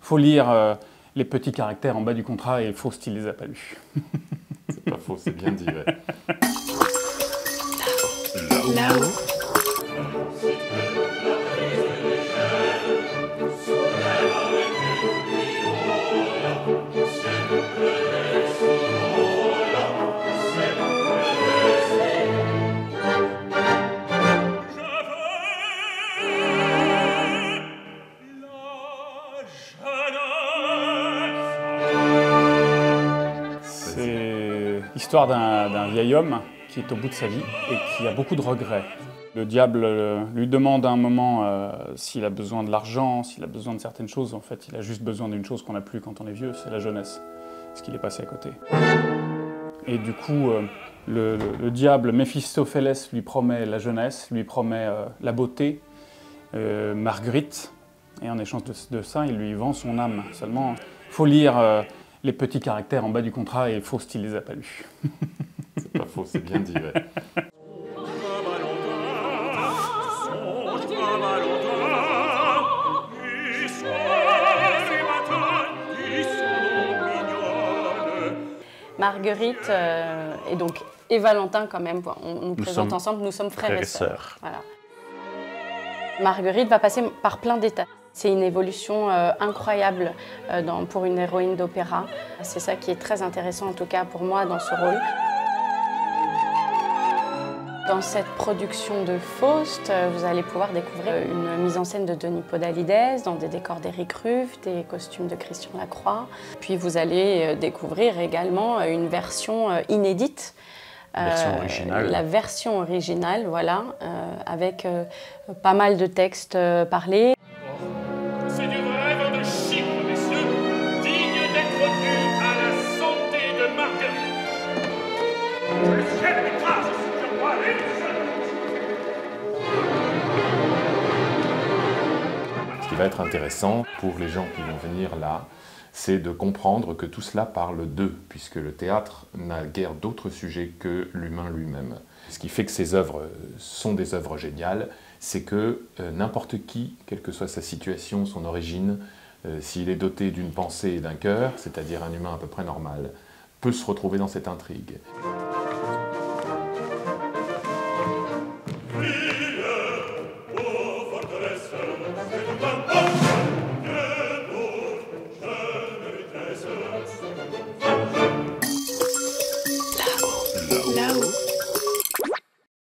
Faut lire les petits caractères en bas du contrat et Faust, il les a pas lus. C'est pas faux, c'est bien dit, ouais. Là-haut. C'est l'histoire d'un vieil homme qui est au bout de sa vie et qui a beaucoup de regrets. Le diable lui demande à un moment s'il a besoin de l'argent, s'il a besoin de certaines choses. En fait, il a juste besoin d'une chose qu'on n'a plus quand on est vieux, c'est la jeunesse, ce qu'il est passé à côté. Et du coup, le diable Méphistophélès lui promet la jeunesse, lui promet la beauté, Marguerite, et en échange de ça, il lui vend son âme. Seulement, il faut lire les petits caractères en bas du contrat et Faust, il les a pas lus. C'est pas faux, c'est bien dit, ouais. Marguerite et Valentin quand même, on nous présente ensemble, nous sommes frères et sœurs. Voilà. Marguerite va passer par plein d'étapes. C'est une évolution incroyable pour une héroïne d'opéra. C'est ça qui est très intéressant en tout cas pour moi dans ce rôle. Dans cette production de Faust, vous allez pouvoir découvrir une mise en scène de Denis Podalides, dans des décors d'Éric Ruff, des costumes de Christian Lacroix. Puis vous allez découvrir également une version inédite. Version originale. La version originale, voilà, avec pas mal de textes parlés. C'est du rêve de Chypre, messieurs, digne d'être dû à la santé de Marguerite. Le ciel m'écrase sur moi, Ce qui va être intéressant pour les gens qui vont venir là, c'est de comprendre que tout cela parle d'eux, puisque le théâtre n'a guère d'autre sujet que l'humain lui-même. Ce qui fait que ces œuvres sont des œuvres géniales, c'est que n'importe qui, quelle que soit sa situation, son origine, s'il est doté d'une pensée et d'un cœur, c'est-à-dire un humain à peu près normal, peut se retrouver dans cette intrigue.